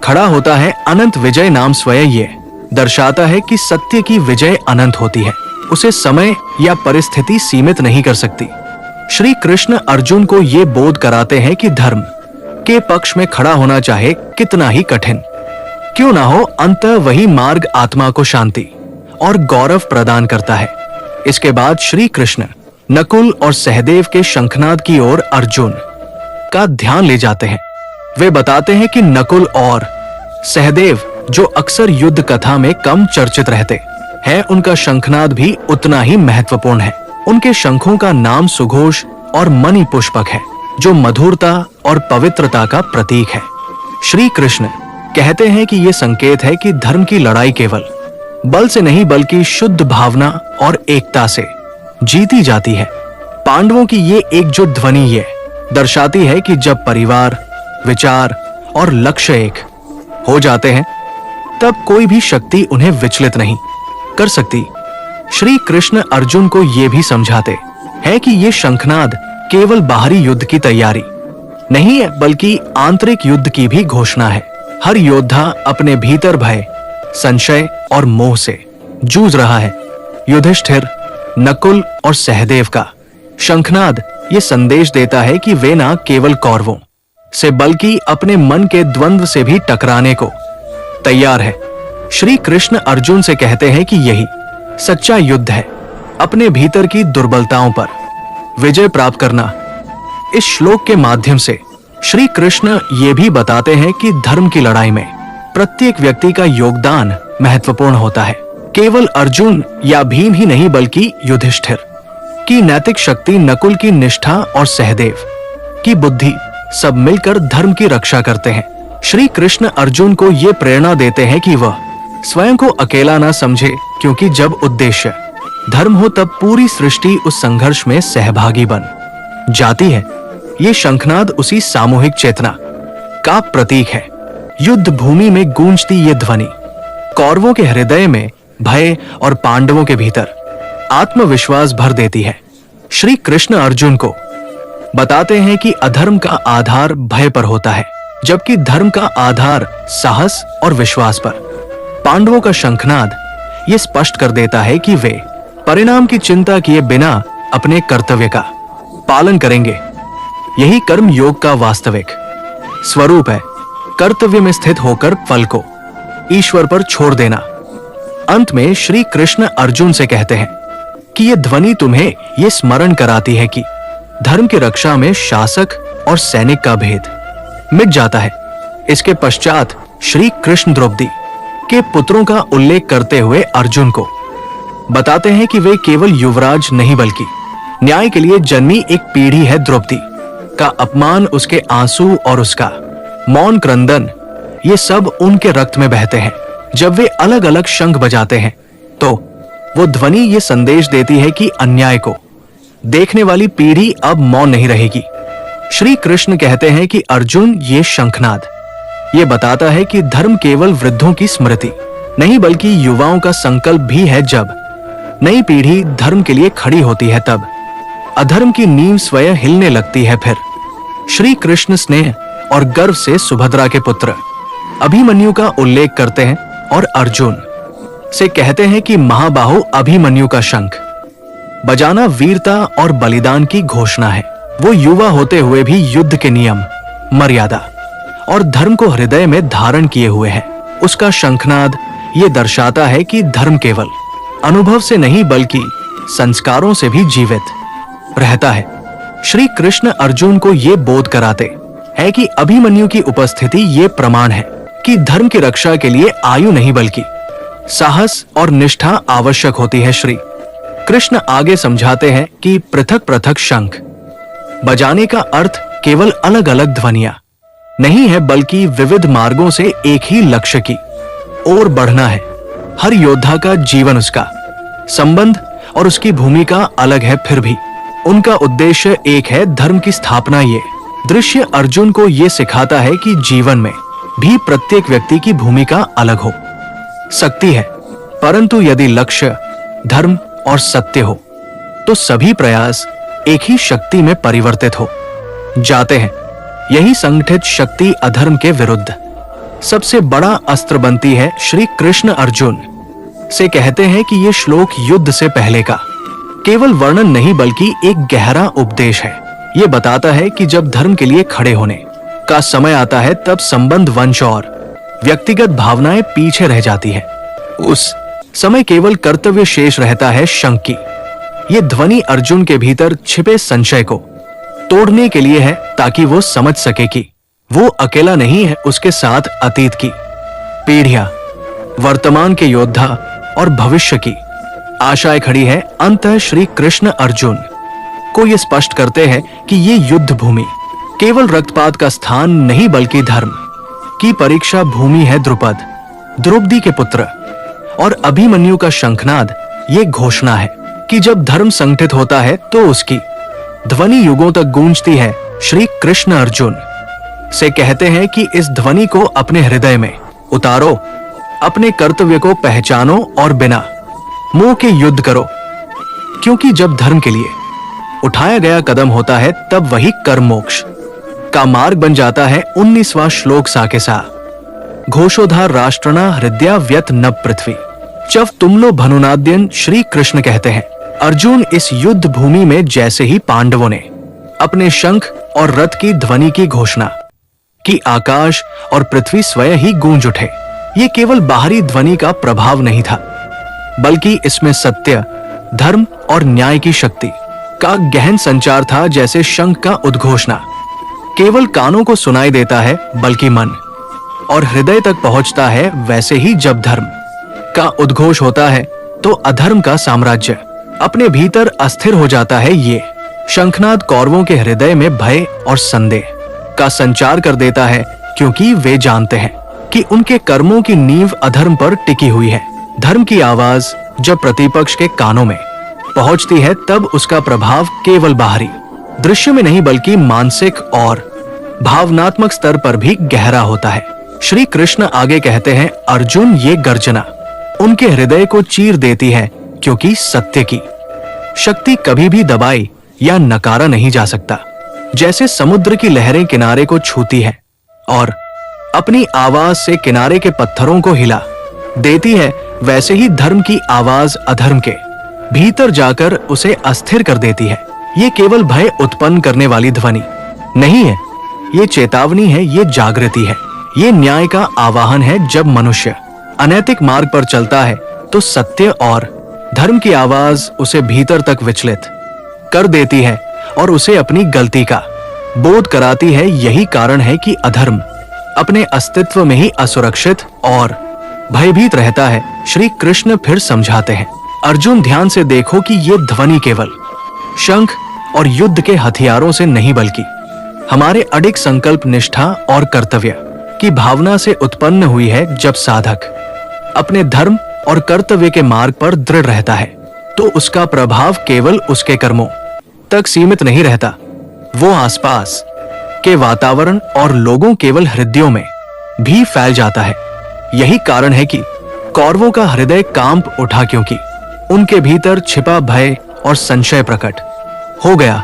खड़ा होता है। अनंत विजय नाम स्वयं ये दर्शाता है कि सत्य की विजय अनंत होती है, उसे समय या परिस्थिति सीमित नहीं कर सकती। श्री कृष्ण अर्जुन को ये बोध कराते हैं कि धर्म के पक्ष में खड़ा होना चाहे कितना ही कठिन क्यों ना हो, अंततः वही मार्ग आत्मा को शांति और गौरव प्रदान करता है। इसके बाद श्री कृष्ण नकुल और सहदेव के शंखनाद की ओर अर्जुन का ध्यान ले जाते हैं। वे बताते हैं कि नकुल और सहदेव, जो अक्सर युद्ध कथा में कम चर्चित रहते हैं, उनका शंखनाद भी उतना ही महत्वपूर्ण है। उनके शंखों का नाम सुघोष और मणि पुष्पक है, जो मधुरता और पवित्रता का प्रतीक है। श्री कृष्ण कहते हैं कि यह संकेत है कि धर्म की लड़ाई केवल बल से नहीं बल्कि शुद्ध भावना और एकता से जीती जाती है। पांडवों की ये एकजुट ध्वनि ये दर्शाती है कि जब परिवार, विचार और लक्ष्य एक हो जाते हैं, तब कोई भी शक्ति उन्हें विचलित नहीं कर सकती। श्री कृष्ण अर्जुन को ये भी समझाते हैं कि ये शंखनाद केवल बाहरी युद्ध की तैयारी नहीं है, बल्कि आंतरिक युद्ध की भी घोषणा है। हर योद्धा अपने भीतर भय, संशय और मोह से जूझ रहा है। युधिष्ठिर, नकुल और सहदेव का शंखनाद ये संदेश देता है कि वे न केवल कौरवों से बल्कि अपने मन के द्वंद्व से भी टकराने को तैयार है। श्री कृष्ण अर्जुन से कहते हैं कि यही सच्चा युद्ध है, अपने भीतर की दुर्बलताओं पर विजय प्राप्त करना। इस श्लोक के माध्यम से श्री कृष्ण ये भी बताते हैं कि धर्म की लड़ाई में प्रत्येक व्यक्ति का योगदान महत्वपूर्ण होता है। केवल अर्जुन या भीम ही नहीं बल्कि युधिष्ठिर की नैतिक शक्ति, नकुल की निष्ठा और सहदेव की बुद्धि सब मिलकर धर्म की रक्षा करते हैं। श्री कृष्ण अर्जुन को ये प्रेरणा देते हैं कि वह स्वयं को अकेला ना समझे, क्योंकि जब उद्देश्य धर्म हो तब पूरी सृष्टि उस संघर्ष में सहभागी बन जाती है। ये शंखनाद उसी सामूहिक चेतना का प्रतीक है। युद्ध भूमि में गूंजती ये ध्वनि कौरवों के हृदय में भय और पांडवों के भीतर आत्मविश्वास भर देती है। श्री कृष्ण अर्जुन को बताते हैं कि अधर्म का आधार भय पर होता है, जबकि धर्म का आधार साहस और विश्वास पर। पांडवों का शंखनाद ये स्पष्ट कर देता है कि वे परिणाम की चिंता किए बिना अपने कर्तव्य का पालन करेंगे। यही कर्म योग का वास्तविक स्वरूप है, कर्तव्य में स्थित होकर फल को ईश्वर पर छोड़ देना। अंत में श्री कृष्ण अर्जुन से कहते हैं कि यह ध्वनि तुम्हें यह स्मरण कराती है कि धर्म की रक्षा में शासक और सैनिक का भेद मिट जाता है। इसके पश्चात श्री कृष्ण द्रौपदी के पुत्रों का उल्लेख करते हुए अर्जुन को बताते हैं कि वे केवल युवराज नहीं बल्कि न्याय के लिए जन्मी एक पीढ़ी है। द्रौपदी का अपमान, उसके आंसू और उसका मौन क्रंदन, ये सब उनके रक्त में बहते हैं। जब वे अलग अलग शंख बजाते हैं तो वो ध्वनि ये संदेश देती है कि अन्याय को देखने वाली पीढ़ी अब मौन नहीं रहेगी। श्री कृष्ण कहते हैं कि अर्जुन, ये शंखनाद ये बताता है कि धर्म केवल वृद्धों की स्मृति नहीं बल्कि युवाओं का संकल्प भी है। जब नई पीढ़ी धर्म के लिए खड़ी होती है तब अधर्म की नींव स्वयं हिलने लगती है। फिर श्री कृष्ण स्नेह और गर्व से सुभद्रा के पुत्र अभिमन्यु का उल्लेख करते हैं और अर्जुन से कहते हैं कि महाबाहु अभिमन्यु का शंख बजाना वीरता और बलिदान की घोषणा है। वो युवा होते हुए भी युद्ध के नियम, मर्यादा और धर्म को हृदय में धारण किए हुए है। उसका शंखनाद ये दर्शाता है कि धर्म केवल अनुभव से नहीं बल्कि संस्कारों से भी जीवित रहता है। श्री कृष्ण अर्जुन को ये बोध कराते हैं कि अभिमन्यु की उपस्थिति ये प्रमाण है कि धर्म की रक्षा के लिए आयु नहीं बल्कि साहस और निष्ठा आवश्यक होती है। श्री कृष्ण आगे समझाते हैं कि पृथक पृथक शंख बजाने का अर्थ केवल अलग अलग ध्वनियां नहीं है बल्कि विविध मार्गों से एक ही लक्ष्य की ओर बढ़ना है। हर योद्धा का जीवन, उसका संबंध और उसकी भूमिका अलग है, फिर भी उनका उद्देश्य एक है, धर्म की स्थापना। ये दृश्य अर्जुन को ये सिखाता है कि जीवन में भी प्रत्येक व्यक्ति की भूमिका अलग हो सकती है, परंतु यदि लक्ष्य धर्म और सत्य हो तो सभी प्रयास एक ही शक्ति में परिवर्तित हो जाते हैं। यही संगठित शक्ति अधर्म के विरुद्ध सबसे बड़ा अस्त्र बनती है। श्री कृष्ण अर्जुन से कहते हैं कि यह श्लोक युद्ध से पहले का केवल वर्णन नहीं बल्कि एक गहरा उपदेश है। यह बताता है कि जब धर्म के लिए खड़े होने का समय आता है तब संबंध, वंश और व्यक्तिगत भावनाएं पीछे रह जाती है। उस समय केवल कर्तव्य शेष रहता है शंख की। ये ध्वनि अर्जुन के भीतर छिपे संशय को तोड़ने के लिए है, ताकि वो समझ सके कि वो अकेला नहीं है, उसके साथ अतीत की पीढ़ियां, वर्तमान के योद्धा और भविष्य की आशाएं खड़ी है। अंततः श्री कृष्ण अर्जुन को ये स्पष्ट करते हैं कि ये युद्ध भूमि केवल रक्तपात का स्थान नहीं, बल्कि धर्म की परीक्षा भूमि है। द्रौपदी के पुत्र और अभिमन्यु का शंखनाद ये घोषणा है कि जब धर्म संगठित होता है तो उसकी ध्वनि युगों तक गूंजती है। श्री कृष्ण अर्जुन से कहते हैं कि इस ध्वनि को अपने हृदय में उतारो, अपने कर्तव्य को पहचानो और बिना मुंह के युद्ध करो, क्योंकि जब धर्म के लिए उठाया गया कदम होता है तब वही कर्म मोक्ष का मार्ग बन जाता है। 19वां श्लोक साके सा घोषोधार राष्ट्रना हृदया व्यत नभ पृथ्वी चव तुमलो भनुनाद्यन। श्री कृष्ण कहते हैं अर्जुन, इस युद्ध भूमि में जैसे ही पांडवों ने अपने शंख और रथ की ध्वनि की घोषणा की, आकाश और पृथ्वी स्वयं ही गूंज उठे। ये केवल बाहरी ध्वनि का प्रभाव नहीं था, बल्कि इसमें सत्य, धर्म और न्याय की शक्ति का गहन संचार था। जैसे शंख का उद्घोषणा केवल कानों को सुनाई देता है, बल्कि मन और हृदय तक पहुंचता है, वैसे ही जब धर्म का उद्घोष होता है तो अधर्म का साम्राज्य अपने भीतर अस्थिर हो जाता है। ये शंखनाद कौरवों के हृदय में भय और संदेह का संचार कर देता है, क्योंकि वे जानते हैं कि उनके कर्मों की नींव अधर्म पर टिकी हुई है। धर्म की आवाज जब प्रतिपक्ष के कानों में पहुंचती है तब उसका प्रभाव केवल बाहरी दृश्य में नहीं, बल्कि मानसिक और भावनात्मक स्तर पर भी गहरा होता है। श्री कृष्ण आगे कहते हैं अर्जुन, ये गर्जना उनके हृदय को चीर देती है, क्योंकि सत्य की शक्ति कभी भी दबाई या नकारा नहीं जा सकता। जैसे समुद्र की लहरें किनारे को छूती है और अपनी आवाज से किनारे के पत्थरों को हिला देती है, वैसे ही धर्म की आवाज अधर्म के भीतर जाकर उसे अस्थिर कर देती है। ये केवल भय उत्पन्न करने वाली ध्वनि नहीं है, ये चेतावनी है, ये जागृति है, ये न्याय का आवाहन है। जब मनुष्य अनैतिक मार्ग पर चलता है तो सत्य और धर्म की आवाज उसे भीतर तक विचलित कर देती है और उसे अपनी गलती का बोध कराती है। यही कारण है कि अधर्म अपने अस्तित्व में ही असुरक्षित और भयभीत रहता है। श्री कृष्ण फिर समझाते हैं अर्जुन, ध्यान से देखो कि ये ध्वनि केवल शंख और युद्ध के हथियारों से नहीं, बल्कि हमारे अडिग संकल्प, निष्ठा और कर्तव्य की भावना से उत्पन्न हुई है। जब साधक अपने धर्म और कर्तव्य के मार्ग पर दृढ़ रहता है तो उसका प्रभाव केवल उसके कर्मों तक सीमित नहीं रहता, वो आसपास के वातावरण और लोगों, केवल हृदयों में भी फैल जाता है। यही कारण है कि कौरवों का हृदय कांप उठा, क्योंकि उनके भीतर छिपा भय और संशय प्रकट हो गया।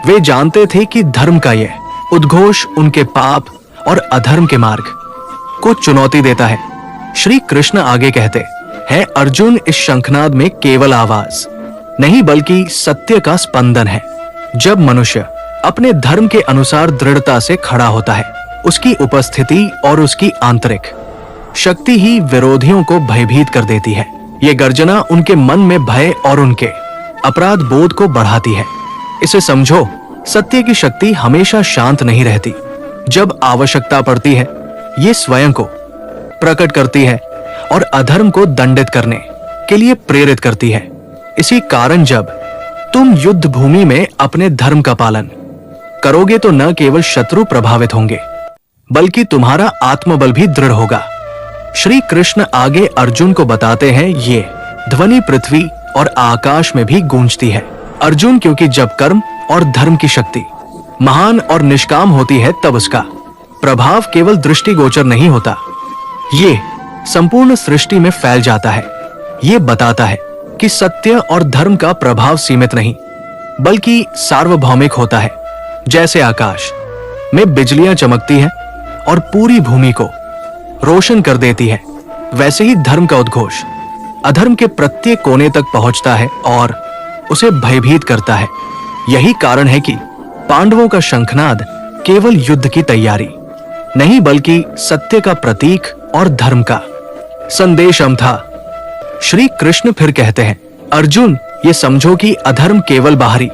वे जानते थे कि धर्म का यह उद्घोष उनके पाप और अधर्म के मार्ग को चुनौती देता है। श्री कृष्ण आगे कहते हैं अर्जुन, इस शंखनाद में केवल आवाज नहीं, बल्कि सत्य का स्पंदन है। जब मनुष्य अपने धर्म के अनुसार दृढ़ता से खड़ा होता है, उसकी उपस्थिति और उसकी आंतरिक शक्ति ही विरोधियों को भयभीत कर देती है। ये गर्जना उनके मन में भय और उनके अपराध बोध को बढ़ाती है। इसे समझो, सत्य की शक्ति हमेशा शांत नहीं रहती। जब आवश्यकता पड़ती है ये स्वयं को प्रकट करती है और अधर्म को दंडित करने के लिए प्रेरित करती है। इसी कारण जब तुम युद्ध भूमि में अपने धर्म का पालन करोगे तो न केवल शत्रु प्रभावित होंगे, बल्कि तुम्हारा आत्मबल भी दृढ़ होगा। श्री कृष्ण आगे अर्जुन को बताते हैं ये ध्वनि पृथ्वी और आकाश में भी गूंजती है। अर्जुन, क्योंकि जब कर्म और धर्म की शक्ति महान और निष्काम होती है तब उसका प्रभाव केवल दृष्टिगोचर नहीं होता, ये संपूर्ण सृष्टि में फैल जाता है। ये बताता है कि सत्य और धर्म का प्रभाव सीमित नहीं, बल्कि सार्वभौमिक होता है। जैसे आकाश में बिजलियां चमकती हैं और पूरी भूमि को रोशन कर देती है, वैसे ही धर्म का उद्घोष अधर्म के प्रत्येक कोने तक पहुंचता है और उसे भयभीत करता है। यही कारण है कि पांडवों का शंखनाद केवल युद्ध की तैयारी नहीं, बल्कि सत्य का प्रतीक और धर्म का संदेशम था। श्री कृष्ण फिर कहते हैं, अर्जुन, ये समझो कि अधर्म केवल बाहरी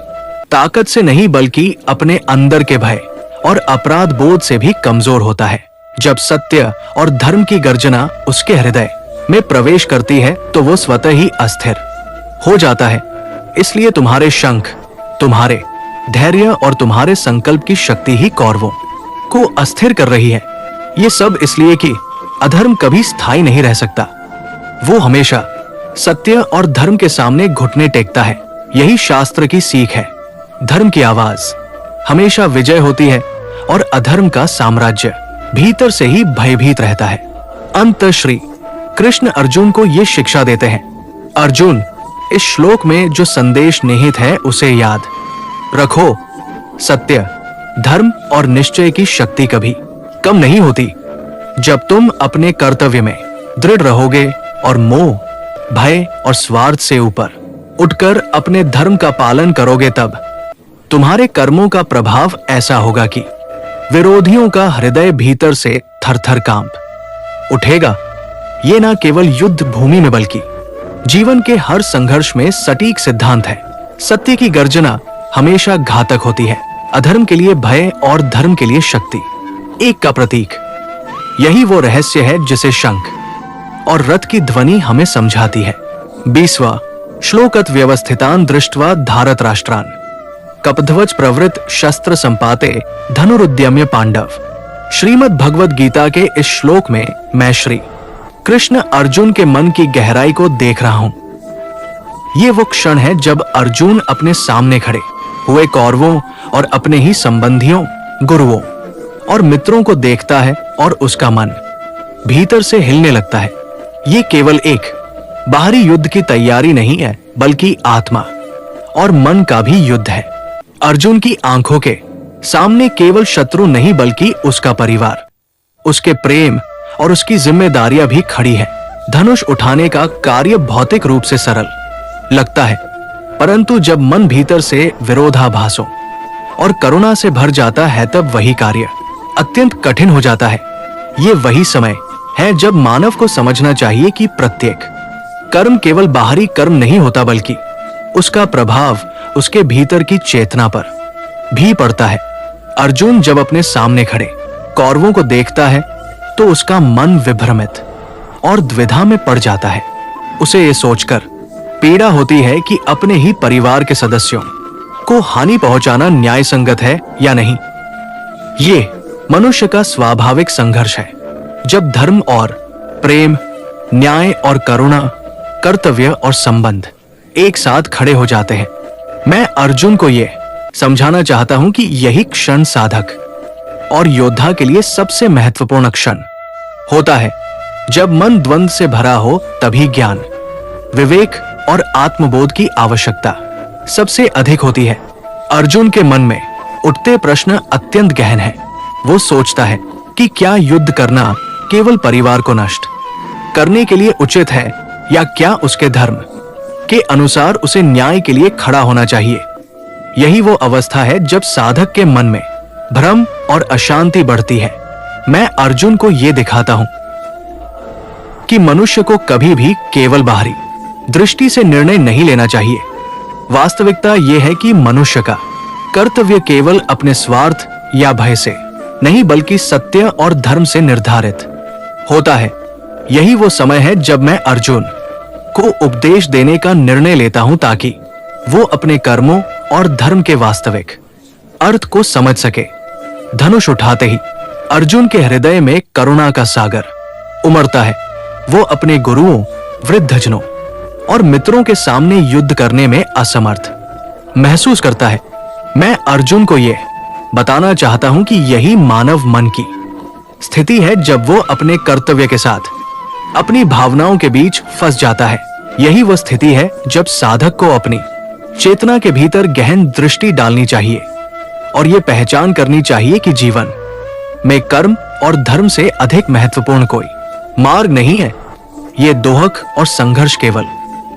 ताकत से नहीं बल्कि अपने अंदर के भय और अपराध बोध से भी कमजोर होता है। जब सत्य और धर्म की गर्जना उसके हृदय में प्रवेश करती है तो वो स्वतः ही अस्थिर हो जाता है। इसलिए तुम्हारे शंख, तुम्हारे धैर्य और तुम्हारे संकल्प की शक्ति ही कौरवों को अस्थिर कर रही है। ये सब इसलिए कि अधर्म कभी स्थायी नहीं रह सकता। वो हमेशा सत्य और धर्म के सामने घुटने टेकता है। यही शास्त्र की सीख है। धर्म की आवाज हमेशा विजय होती है और अधर्म का साम्राज्य भीतर से ही भयभीत रहता है। अंत श्री कृष्ण अर्जुन को ये शिक्षा देते हैं, अर्जुन, इस श्लोक में जो संदेश निहित है उसे याद रखो। सत्य, धर्म और निश्चय की शक्ति कभी कम नहीं होती। जब तुम अपने कर्तव्य में दृढ़ रहोगे और मोह, भय और स्वार्थ से ऊपर उठकर अपने धर्म का पालन करोगे, तब तुम्हारे कर्मों का प्रभाव ऐसा होगा कि विरोधियों का हृदय भीतर से थरथर कांप उठेगा। ये ना केवल युद्ध भूमि में बल्कि जीवन के हर संघर्ष में सटीक सिद्धांत है। सत्य की गर्जना हमेशा घातक होती है, अधर्म के लिए भय और धर्म के लिए शक्ति, एक का प्रतीक। यही वो रहस्य है जिसे शंख और रथ की ध्वनि हमें समझाती है। 20वां श्लोकत व्यवस्थितान दृष्ट्वा धारत राष्ट्रान कपध्वज प्रवृत्त शस्त्र संपाते धनुरुद्यम्य पांडव। श्रीमद् भगवद गीता के इस श्लोक में मैं श्री कृष्ण अर्जुन के मन की गहराई को देख रहा हूं। ये वो क्षण है जब अर्जुन अपने सामने खड़े हुए कौरवों और अपने ही संबंधियों, गुरुओं और मित्रों को देखता है और उसका मन भीतर से हिलने लगता है। ये केवल एक बाहरी युद्ध की तैयारी नहीं है बल्कि आत्मा और मन का भी युद्ध है। अर्जुन की आंखों के सामने केवल शत्रु नहीं बल्कि उसका परिवार, उसके प्रेम और उसकी जिम्मेदारियां भी खड़ी है। धनुष उठाने का कार्य भौतिक रूप से सरल लगता है, परंतु जब मन भीतर से विरोधाभासों और करुणा से भर जाता है तब वही कार्य अत्यंत कठिन हो जाता है। ये वही समय है जब मानव को समझना चाहिए कि प्रत्येक कर्म केवल बाहरी कर्म नहीं होता बल्कि उसका प्रभाव उसके भीतर की चेतना पर भी पड़ता है। अर्जुन जब अपने सामने खड़े कौरवों को देखता है तो उसका मन विभ्रमित और द्विधा में पड़ जाता है। उसे ये सोचकर पीड़ा होती है कि अपने ही परिवार के सदस्यों को हानि पहुंचाना न्याय संगत है या नहीं। ये मनुष्य का स्वाभाविक संघर्ष है। जब धर्म और प्रेम, न्याय और करुणा, कर्तव्य और संबंध एक साथ खड़े हो जाते हैं। मैं अर्जुन को ये समझाना चाहता हूं कि यही क्षण साधक और योद्धा के लिए सबसे महत्वपूर्ण क्षण होता है। जब मन द्वंद्व से भरा हो तभी ज्ञान, विवेक और आत्मबोध की आवश्यकता सबसे अधिक होती है। अर्जुन के मन में उठते प्रश्न अत्यंत गहन है। वो सोचता है कि क्या युद्ध करना केवल परिवार को नष्ट करने के लिए उचित है या क्या उसके धर्म के अनुसार उसे न्याय के लिए खड़ा होना चाहिए। यही वो अवस्था है जब साधक के मन में भ्रम और अशांति बढ़ती है। मैं अर्जुन को ये दिखाता हूं कि मनुष्य को कभी भी केवल बाहरी दृष्टि से निर्णय नहीं लेना चाहिए। वास्तविकता यह है कि मनुष्य का कर्तव्य केवल अपने स्वार्थ या भय से नहीं बल्कि सत्य और धर्म से निर्धारित होता है। यही वो समय है जब मैं अर्जुन को उपदेश देने का निर्णय लेता हूं ताकि वो अपने कर्मों और धर्म के वास्तविक अर्थ को समझ सके। धनुष उठाते ही अर्जुन के हृदय में करुणा का सागर उमड़ता है। वो अपने गुरुओं, वृद्धजनों और मित्रों के सामने युद्ध करने में असमर्थ महसूस करता है। मैं अर्जुन को यह बताना चाहता हूं कि यही मानव मन की स्थिति है जब वो अपने कर्तव्य के साथ अपनी भावनाओं के बीच फंस जाता है। यही वो स्थिति है जब साधक को अपनी चेतना के भीतर गहन दृष्टि डालनी चाहिए और ये पहचान करनी चाहिए कि जीवन में कर्म और धर्म से अधिक महत्वपूर्ण कोई मार्ग नहीं है। ये दोहक और संघर्ष केवल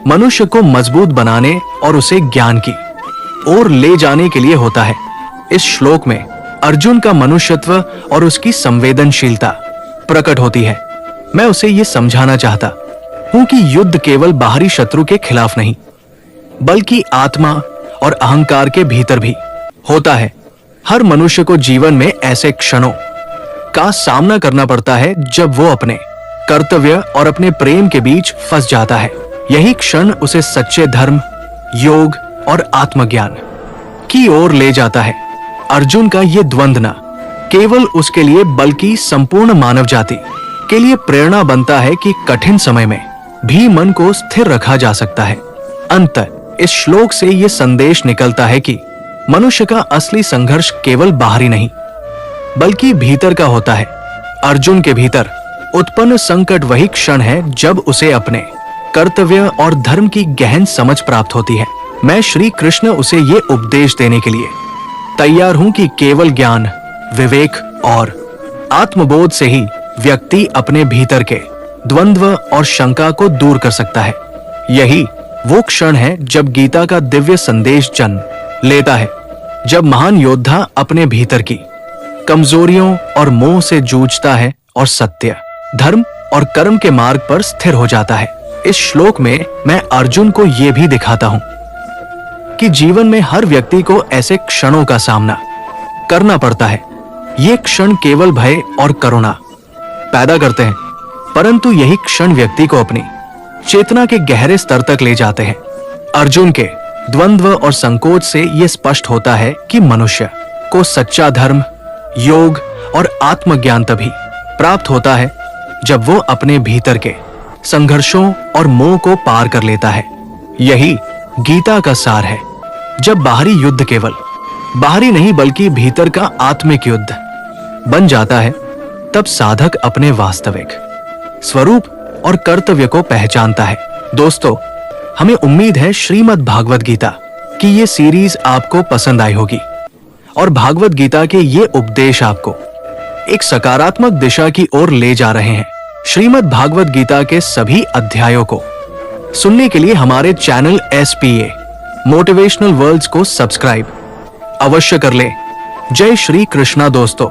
मनुष्य को मजबूत बनाने और उसे ज्ञान की ओर ले जाने के लिए होता है। इस श्लोक में अर्जुन का मनुष्यत्व और उसकी संवेदनशीलता प्रकट होती है। मैं उसे ये समझाना चाहता हूं कि युद्ध केवल बाहरी शत्रु के खिलाफ नहीं, बल्कि आत्मा और अहंकार के भीतर भी होता है। हर मनुष्य को जीवन में ऐसे क्षणों का सामना करना पड़ता है जब वो अपने कर्तव्य और अपने प्रेम के बीच फंस जाता है। यही क्षण उसे सच्चे धर्म, योग और आत्मज्ञान की ओर ले जाता है। अर्जुन का ये द्वंद्व न केवल उसके लिए बल्कि संपूर्ण मानव जाति के लिए प्रेरणा बनता है कि कठिन समय में भी मन को स्थिर रखा जा सकता है। अंत इस श्लोक से ये संदेश निकलता है कि मनुष्य का असली संघर्ष केवल बाहरी नहीं, बल्कि भीतर का होता है। अर्जुन के भीतर उत्पन्न संकट वही क्षण है जब उसे अपने कर्तव्य और धर्म की गहन समझ प्राप्त होती है। मैं श्री कृष्ण उसे ये उपदेश देने के लिए तैयार हूं कि केवल ज्ञान, विवेक और आत्मबोध से ही व्यक्ति अपने भीतर के द्वंद्व और शंका को दूर कर सकता है। यही वो क्षण है जब गीता का दिव्य संदेश जन्म लेता है, जब महान योद्धा अपने भीतर की कमजोरियों और मोह से जूझता है और सत्य, धर्म और कर्म के मार्ग पर स्थिर हो जाता है। इस श्लोक में मैं अर्जुन को यह भी दिखाता हूं कि जीवन में हर व्यक्ति को ऐसे क्षणों का सामना करना पड़ता है। ये क्षण केवल भय और करुणा पैदा करते हैं, परंतु यही क्षण व्यक्ति को अपनी चेतना के गहरे स्तर तक ले जाते हैं। अर्जुन के द्वंद्व और संकोच से यह स्पष्ट होता है कि मनुष्य को सच्चा धर्म, योग और आत्मज्ञान तभी प्राप्त होता है जब वो अपने भीतर के संघर्षों और मोह को पार कर लेता है। यही गीता का सार है। जब बाहरी युद्ध केवल बाहरी नहीं बल्कि भीतर का आत्मिक युद्ध बन जाता है, तब साधक अपने वास्तविक स्वरूप और कर्तव्य को पहचानता है। दोस्तों, हमें उम्मीद है श्रीमद् भागवत गीता की ये सीरीज आपको पसंद आई होगी और भागवत गीता के ये उपदेश आपको एक सकारात्मक दिशा की ओर ले जा रहे हैं। श्रीमद् भागवत गीता के सभी अध्यायों को सुनने के लिए हमारे चैनल SPA मोटिवेशनल वर्ल्ड्स को सब्सक्राइब अवश्य कर लें। जय श्री कृष्णा दोस्तों।